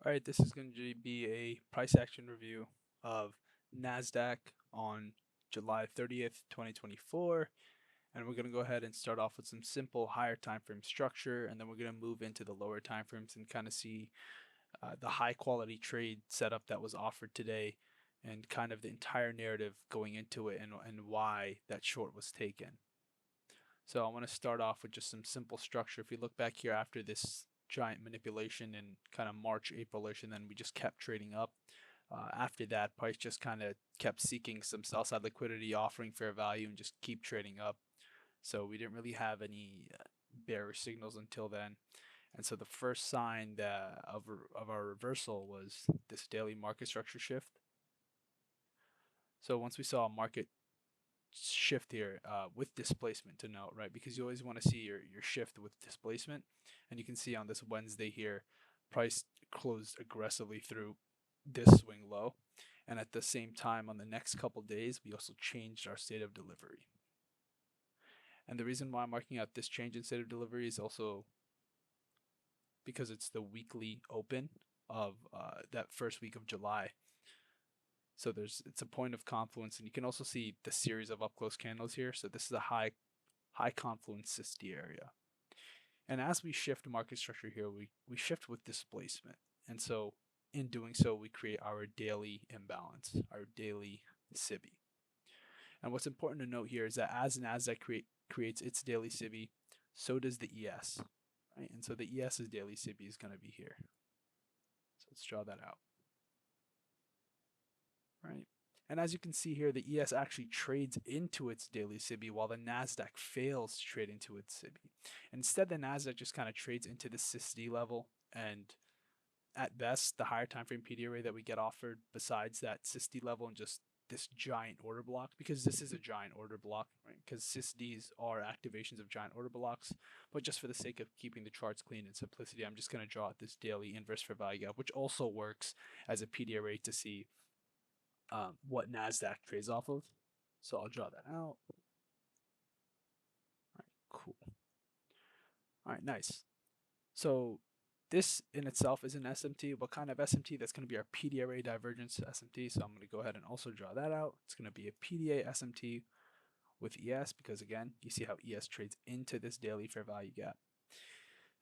All right, this is going to be a price action review of Nasdaq on July 30th, 2024. And we're going to go ahead and start off with some simple higher time frame structure, and then we're going to move into the lower time frames and kind of see the high quality trade setup that was offered today and kind of the entire narrative going into it and why that short was taken. So I want to start off with just some simple structure. If you look back here after this giant manipulation in kind of March, April-ish, and then we just kept trading up. After that, price just kind of kept seeking some sell-side liquidity, offering fair value, and just keep trading up. So we didn't really have any bearish signals until then. And so the first sign of our reversal was this daily market structure shift. So once we saw a market shift here with displacement to note, right? Because you always want to see your shift with displacement. And you can see on this Wednesday here, price closed aggressively through this swing low. And at the same time, on the next couple days, we also changed our state of delivery. And the reason why I'm marking out this change in state of delivery is also because it's the weekly open of that first week of July. So it's a point of confluence, and you can also see the series of up close candles here. So this is a high confluence SISD area. And as we shift market structure here, we shift with displacement. And so in doing so, we create our daily imbalance, our daily SIBI. And what's important to note here is that as Nasdaq creates its daily SIBI, so does the ES, right? And so the ES's daily SIBI is going to be here. So let's draw that out, right? And as you can see here, the ES actually trades into its daily SIBI while the NASDAQ fails to trade into its SIBI. Instead, the NASDAQ just kind of trades into the SISD level, and at best, the higher time frame PD array that we get offered besides that SISD level and just this giant order block, because this is a giant order block, right? Because SISDs are activations of giant order blocks, but just for the sake of keeping the charts clean and simplicity, I'm just going to draw out this daily inverse fair value gap, which also works as a PD array to see what Nasdaq trades off of. So I'll draw that out. All right, cool. All right, nice. So this in itself is an SMT. What kind of SMT? That's going to be our PDRA divergence SMT. So I'm going to go ahead and also draw that out. It's going to be a PDA SMT with ES because again, you see how ES trades into this daily fair value gap.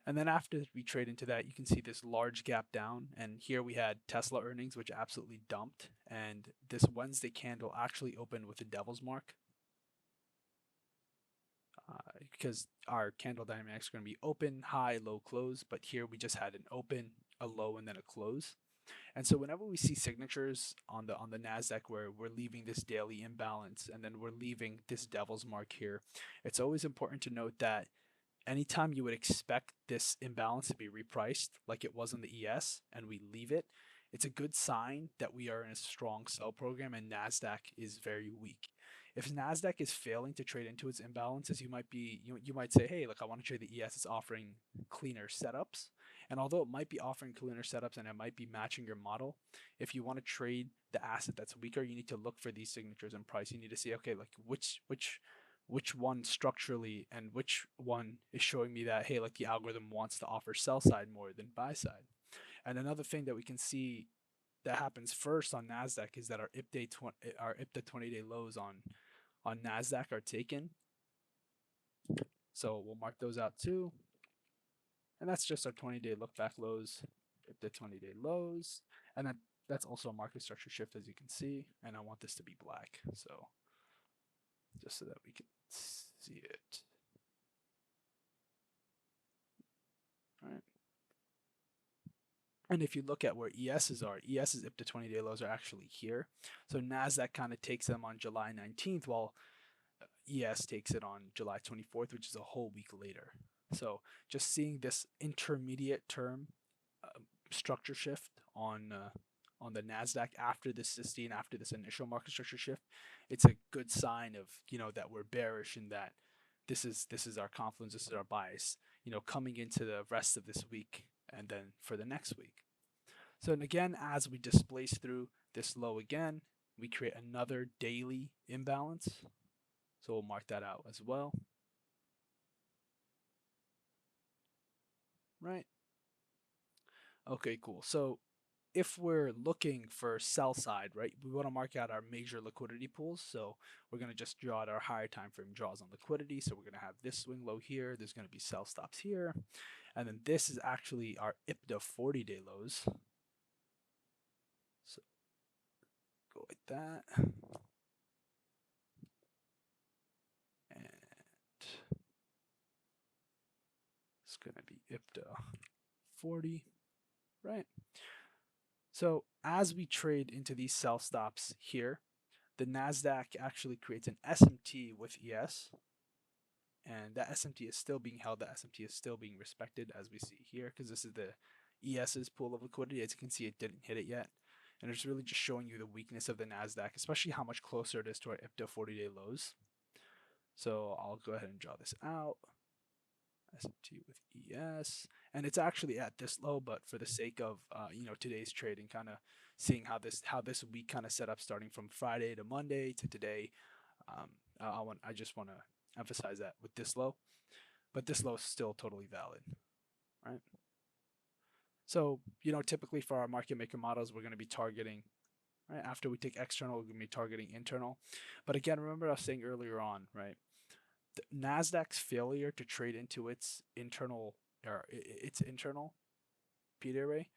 And then after we trade into that, you can see this large gap down. And here we had Tesla earnings, which absolutely dumped. And this Wednesday candle actually opened with a devil's mark. Because our candle dynamics are going to be open, high, low, close. But here we just had an open, a low, and then a close. And so whenever we see signatures on the Nasdaq where we're leaving this daily imbalance and then we're leaving this devil's mark here, it's always important to note that anytime you would expect this imbalance to be repriced like it was on the ES and we leave it, it's a good sign that we are in a strong sell program and Nasdaq is very weak. If Nasdaq is failing to trade into its imbalances, you might say, hey, look, I want to trade the ES. It's offering cleaner setups. And although it might be offering cleaner setups and it might be matching your model, if you want to trade the asset that's weaker, you need to look for these signatures in price. You need to see, okay, like which one structurally and which one is showing me that, hey, like the algorithm wants to offer sell side more than buy side. And another thing that we can see that happens first on Nasdaq is that our IPDA 20-day lows on Nasdaq are taken. So we'll mark those out too. And that's just our 20-day look back lows, IPDA 20-day lows, and that's also a market structure shift as you can see. And I want this to be black, so just so that we can see it. All right. And if you look at where ES's are, ES's IPDA 20-day lows are actually here. So NASDAQ kind of takes them on July 19th, while ES takes it on July 24th, which is a whole week later. So just seeing this intermediate term structure shift on the Nasdaq after this 16, after this initial market structure shift, it's a good sign of that we're bearish and that this is our confluence, this is our bias, coming into the rest of this week and then for the next week. So and again, as we displace through this low again, we create another daily imbalance. So we'll mark that out as well. Right. Okay, cool. So if we're looking for sell side, right, we want to mark out our major liquidity pools. So we're going to just draw out our higher time frame draws on liquidity. So we're going to have this swing low here. There's going to be sell stops here. And then this is actually our IPDA 40-day lows. So go like that. And it's going to be IPDA 40, right? So as we trade into these sell stops here, the Nasdaq actually creates an SMT with ES, and that SMT is still being held. The SMT is still being respected, as we see here, because this is the ES's pool of liquidity. As you can see, it didn't hit it yet, and it's really just showing you the weakness of the Nasdaq, especially how much closer it is to our IPDA 40-day lows. So I'll go ahead and draw this out. SMT with ES, and it's actually at this low, but for the sake of today's trading, kind of seeing how this week kind of set up, starting from Friday to Monday to today, I just want to emphasize that with this low, but this low is still totally valid, right? So typically for our market maker models, we're going to be targeting, right, after we take external, we're going to be targeting internal. But again, remember I was saying earlier on, right? Nasdaq's failure to trade into its internal PDA array,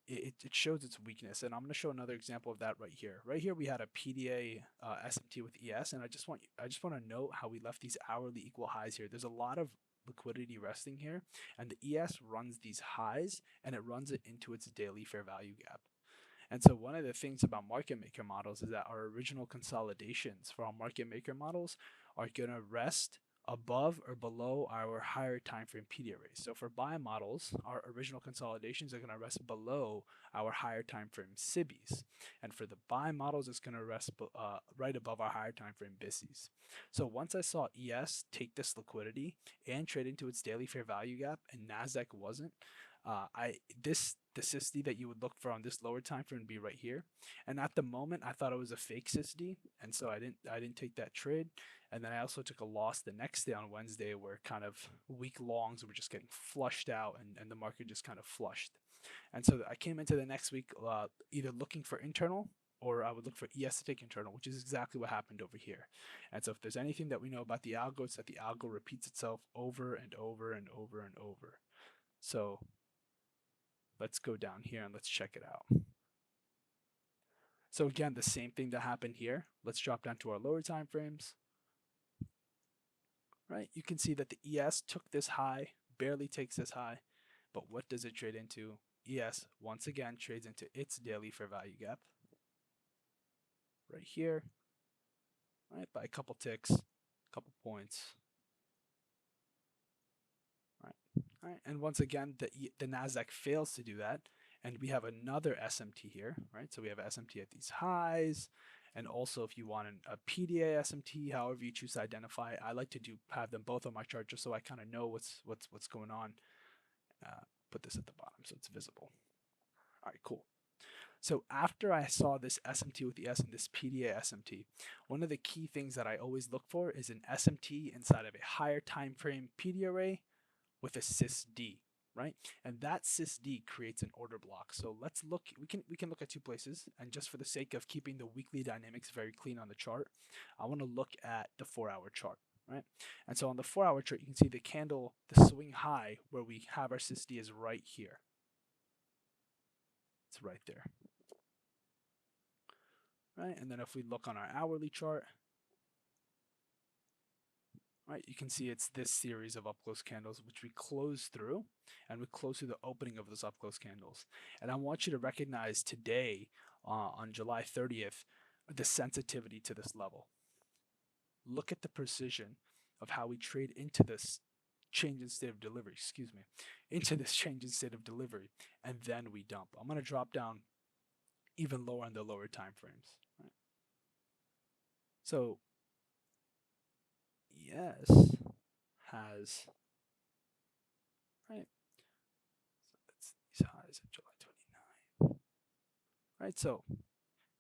it shows its weakness, and I'm going to show another example of that right here. Right here we had a PDA SMT with ES, and I just want to note how we left these hourly equal highs here. There's a lot of liquidity resting here, and the ES runs these highs and it runs it into its daily fair value gap. And so one of the things about market maker models is that our original consolidations for our market maker models are going to rest above or below our higher time frame PDA arrays. So for buy models, our original consolidations are going to rest below our higher time frame SIBIs. And for the buy models, it's going to rest right above our higher time frame BISIs. So once I saw ES take this liquidity and trade into its daily fair value gap, and Nasdaq wasn't, the SISD that you would look for on this lower time frame would be right here. And at the moment, I thought it was a fake SISD, and so I didn't take that trade. And then I also took a loss the next day on Wednesday, where kind of week longs were just getting flushed out, and the market just kind of flushed. And so I came into the next week either looking for internal, or I would look for ES to take internal, which is exactly what happened over here. And so if there's anything that we know about the algo, it's that the algo repeats itself over and over and over and over. So let's go down here and let's check it out. So again, the same thing that happened here. Let's drop down to our lower time frames. Right, you can see that the ES took this high, barely takes this high, but what does it trade into? ES once again trades into its daily fair value gap right here, right, by a couple ticks, a couple points. Right, and once again, the Nasdaq fails to do that, and we have another SMT here, right? So we have SMT at these highs, and also if you want a PDA SMT, however you choose to identify, I like to have them both on my chart just so I kind of know what's going on. Put this at the bottom so it's visible. All right, cool. So after I saw this SMT with the S and this PDA SMT, one of the key things that I always look for is an SMT inside of a higher time frame PDA array with a SysD, right? And that SysD creates an order block. So let's look, we can look at two places, and just for the sake of keeping the weekly dynamics very clean on the chart, I want to look at the 4-hour chart, right? And so on the 4-hour chart, you can see the candle, the swing high where we have our SysD is right here. It's right there. Right? And then if we look on our hourly chart, right, you can see it's this series of up close candles which we close through, and we close through the opening of those up close candles. And I want you to recognize today, on July 30th, the sensitivity to this level. Look at the precision of how we trade into this change in state of delivery, into this change in state of delivery, and then we dump. I'm going to drop down even lower on the lower time frames. Right? So ES has, right, so that's these highs of July 29. Right, so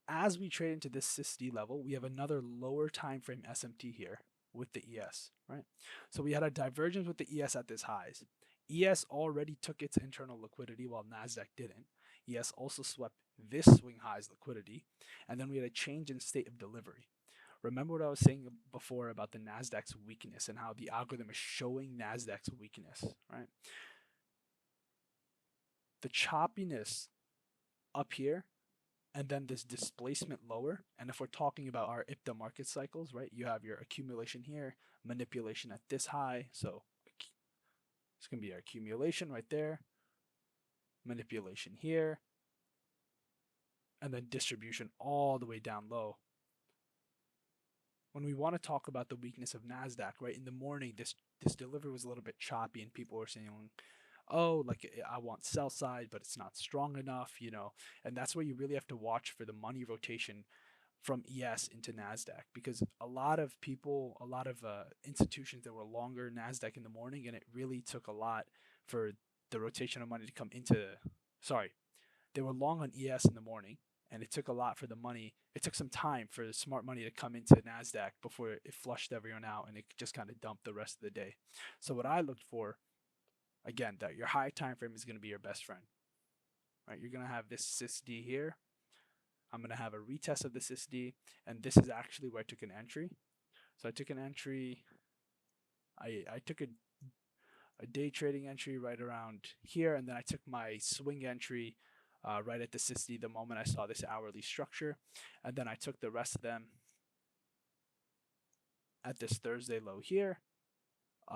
as we trade into this SysD level, we have another lower time frame SMT here with the ES, right? So we had a divergence with the ES at this highs. ES already took its internal liquidity while Nasdaq didn't. ES also swept this swing high's liquidity, and then we had a change in state of delivery. Remember what I was saying before about the Nasdaq's weakness and how the algorithm is showing Nasdaq's weakness, right? The choppiness up here and then this displacement lower. And if we're talking about our IPTA market cycles, right, you have your accumulation here, manipulation at this high. So it's going to be our accumulation right there, manipulation here, and then distribution all the way down low. When we want to talk about the weakness of Nasdaq, right, in the morning, this delivery was a little bit choppy, and people were saying, oh, like I want sell side, but it's not strong enough, and that's where you really have to watch for the money rotation from ES into Nasdaq, because a lot of people, a lot of institutions that were longer Nasdaq in the morning, and it really took a lot for the rotation of money to come into. Sorry, they were long on ES in the morning, and it took a lot for the money. It took some time for the smart money to come into Nasdaq before it flushed everyone out, and it just kind of dumped the rest of the day. So what I looked for, again, that your high time frame is going to be your best friend, right? You're going to have this SysD here. I'm going to have a retest of the SysD, and this is actually where I took an entry. So I took an entry. I took a day trading entry right around here, and then I took my swing entry right at the SysD the moment I saw this hourly structure, and then I took the rest of them at this Thursday low here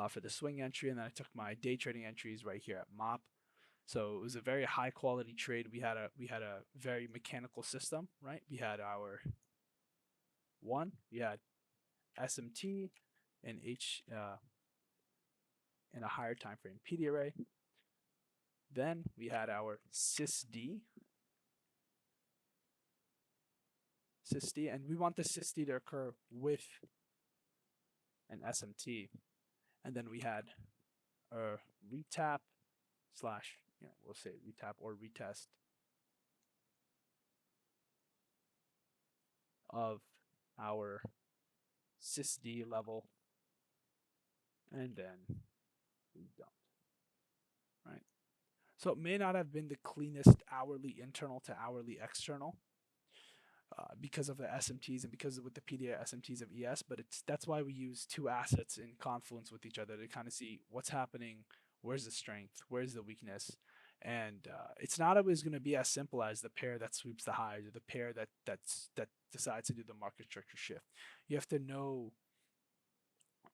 for the swing entry, and then I took my day trading entries right here at MOP. So it was a very high quality trade. We had a very mechanical system, right? We had our we had SMT and in a higher time frame PD array. Then we had our SysD, and we want the SysD to occur with an SMT. And then we had a retap slash, we'll say retap or retest of our SysD level, and then we dumped, right? So it may not have been the cleanest hourly internal to hourly external because of the SMTs and because with the PDA SMTs of ES, but that's why we use two assets in confluence with each other to kind of see what's happening, where's the strength, where's the weakness, and it's not always going to be as simple as the pair that sweeps the highs or the pair that decides to do the market structure shift. You have to know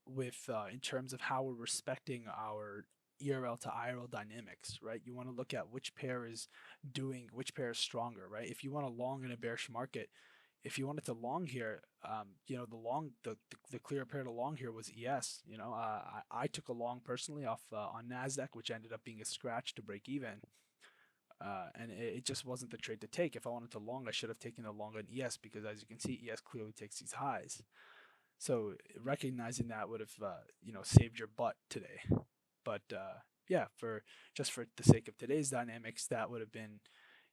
with in terms of how we're respecting our ERL to IRL dynamics, right? You want to look at which pair is stronger, right? If you want a long in a bearish market, if you wanted to long here, the clear pair to long here was ES. I took a long personally off on Nasdaq, which ended up being a scratch to break even. And it just wasn't the trade to take. If I wanted to long, I should have taken the long on ES because, as you can see, ES clearly takes these highs. So recognizing that would have saved your butt today. But yeah, for the sake of today's dynamics, that would have been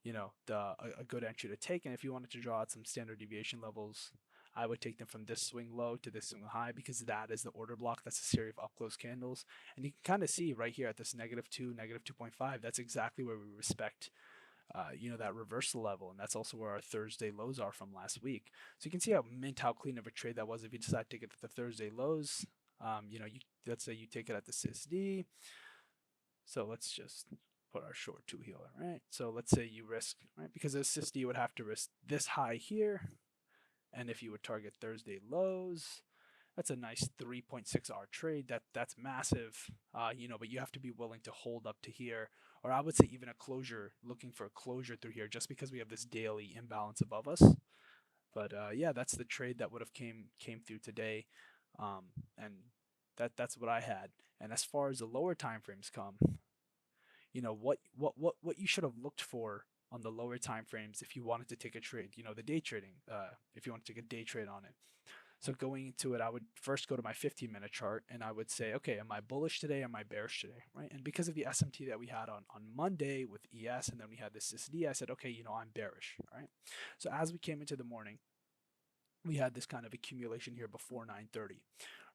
a good entry to take. And if you wanted to draw out some standard deviation levels, I would take them from this swing low to this swing high because that is the order block. That's a series of up close candles, and you can kind of see right here at this -2, -2.5. That's exactly where we respect that reversal level, and that's also where our Thursday lows are from last week. So you can see how clean of a trade that was if you decide to take it at the Thursday lows. Let's say you take it at the SysD. So let's just put our short 2 here, right? So let's say you risk, right, because the SysD would have to risk this high here, and if you would target Thursday lows, that's a nice 3.6R trade. That's massive, but you have to be willing to hold up to here, or I would say even a closure, looking for a closure through here, just because we have this daily imbalance above us. But yeah, that's the trade that would have came through today, and that's what I had. And as far as the lower time frames come, what you should have looked for on the lower time frames if you wanted to take a trade, the day trading, if you want to take a day trade on it. So going into it, I would first go to my 15-minute chart and I would say, okay, am I bullish today? Am I bearish today? Right? And because of the SMT that we had on Monday with ES, and then we had this SSD, I said, okay, I'm bearish. All right. So as we came into the morning, we had this kind of accumulation here before 9:30,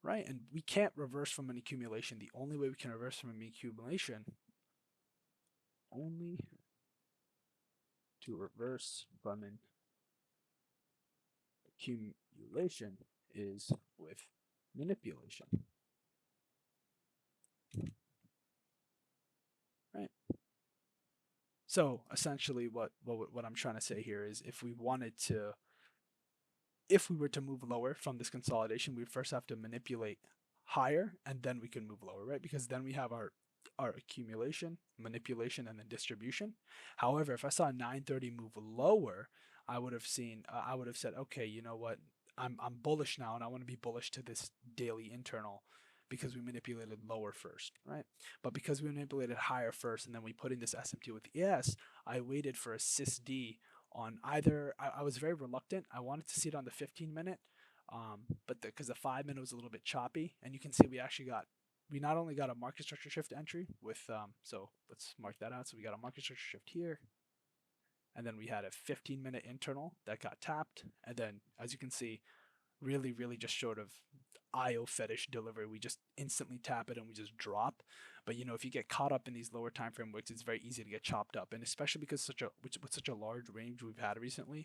right? And we can't reverse from an accumulation. The only way we can reverse from an accumulation only to reverse from an accumulation is with manipulation, right? So essentially, what I'm trying to say here is, if we were to move lower from this consolidation, we first have to manipulate higher, and then we can move lower, right? Because then we have our accumulation, manipulation, and then distribution. However, if I saw 930 move lower, I would have said, okay, you know what? I'm bullish now, and I want to be bullish to this daily internal because we manipulated lower first, right? But because we manipulated higher first, and then we put in this SMT with ES, I waited for a sys-D on either. I was very reluctant. I wanted to see it on the 15-minute, but because the 5-minute was a little bit choppy, and you can see we not only got a market structure shift entry with so let's mark that out. So we got a market structure shift here, and then we had a 15-minute internal that got tapped, and then as you can see, really just short of IO fetish delivery. We just instantly tap it and we just drop. But if you get caught up in these lower time frame wicks, it's very easy to get chopped up, and especially because with such a large range we've had recently,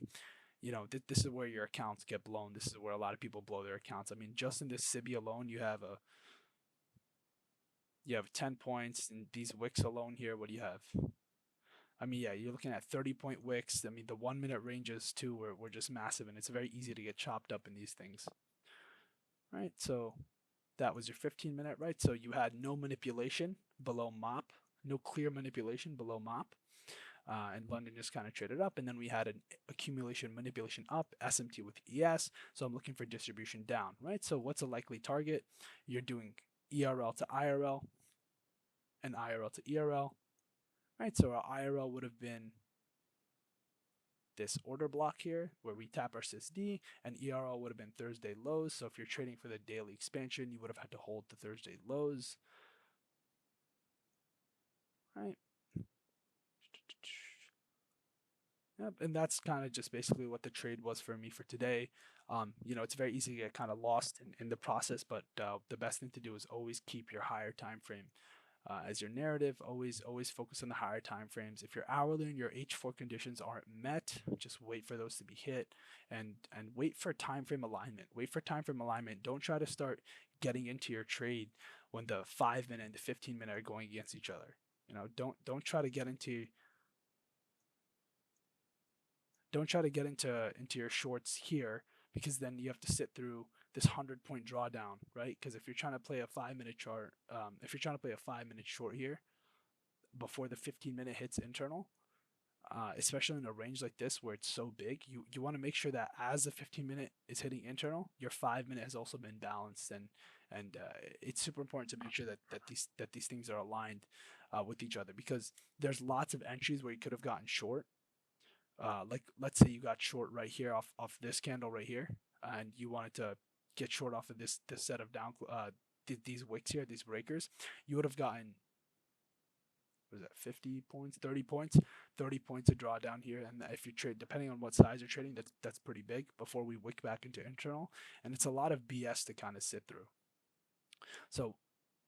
this is where your accounts get blown. This is where a lot of people blow their accounts. I mean, just in this SIBI alone, you have 10 points, and these wicks alone here, what do you have? I mean, yeah, you're looking at 30-point wicks. I mean, the 1-minute ranges too were just massive, and it's very easy to get chopped up in these things. Right, so that was your 15-minute, right? So you had no manipulation below MOP, no clear manipulation below MOP. And London just kind of traded up, and then we had an accumulation manipulation up, SMT with ES. So I'm looking for distribution down, right? So what's a likely target? You're doing ERL to IRL and IRL to ERL, right? So our IRL would have been this order block here where we tap our sys-D, and ERL would have been Thursday lows. So if you're trading for the daily expansion, you would have had to hold the Thursday lows, right? Yep, and that's kind of just basically what the trade was for me for today. It's very easy to get kind of lost in the process, but the best thing to do is always keep your higher time frame as your narrative. Always focus on the higher time frames. If your hourly and your H4 conditions aren't met, just wait for those to be hit, and wait for time frame alignment. Wait for time frame alignment. Don't try to start getting into your trade when the 5-minute and the 15-minute are going against each other. Don't try to get into your shorts here, because then you have to sit through this 100-point drawdown, right? Because if you're trying to play a 5-minute chart, if you're trying to play a 5-minute short here before the 15-minute hits internal, especially in a range like this where it's so big, you want to make sure that as the 15-minute is hitting internal, your 5-minute has also been balanced, and it's super important to make sure that these things are aligned with each other, because there's lots of entries where you could have gotten short. Like let's say you got short right here off this candle right here, and you wanted to get short off of this set of these wicks here, these breakers. You would have gotten, was that 50 points, 30 points, 30 points to draw down here. And if you trade, depending on what size you're trading, that's pretty big before we wick back into internal, and it's a lot of BS to kind of sit through. So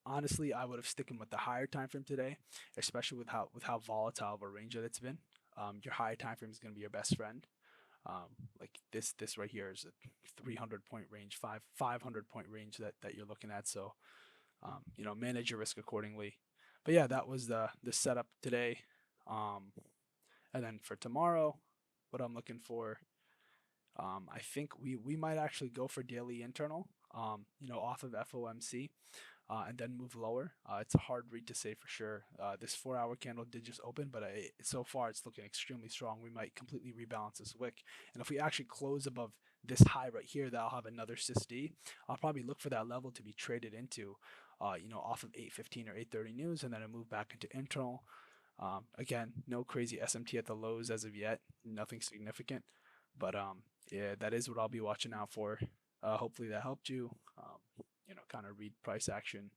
honestly, I would have sticking with the higher time frame today, especially with how volatile of a range that it's been. Your higher time frame is going to be your best friend. Like this right here is a 300-point range, 500-point range that you're looking at. So manage your risk accordingly. But yeah, that was the setup today. And then for tomorrow, what I'm looking for, I think we might actually go for daily internal, off of FOMC, and then move lower. It's a hard read to say for sure. This 4-hour candle did just open, but so far it's looking extremely strong. We might completely rebalance this wick, and if we actually close above this high right here, that'll have another sys-D. I'll probably look for that level to be traded into, off of 8:15 or 8:30 news, and then I move back into internal. Again, no crazy SMT at the lows as of yet, nothing significant, but yeah, that is what I'll be watching out for. Hopefully that helped you. Kind of read price action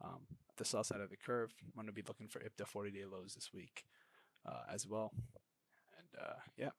at the sell side of the curve. I'm going to be looking for IPTA 40-day lows this week as well. And yeah,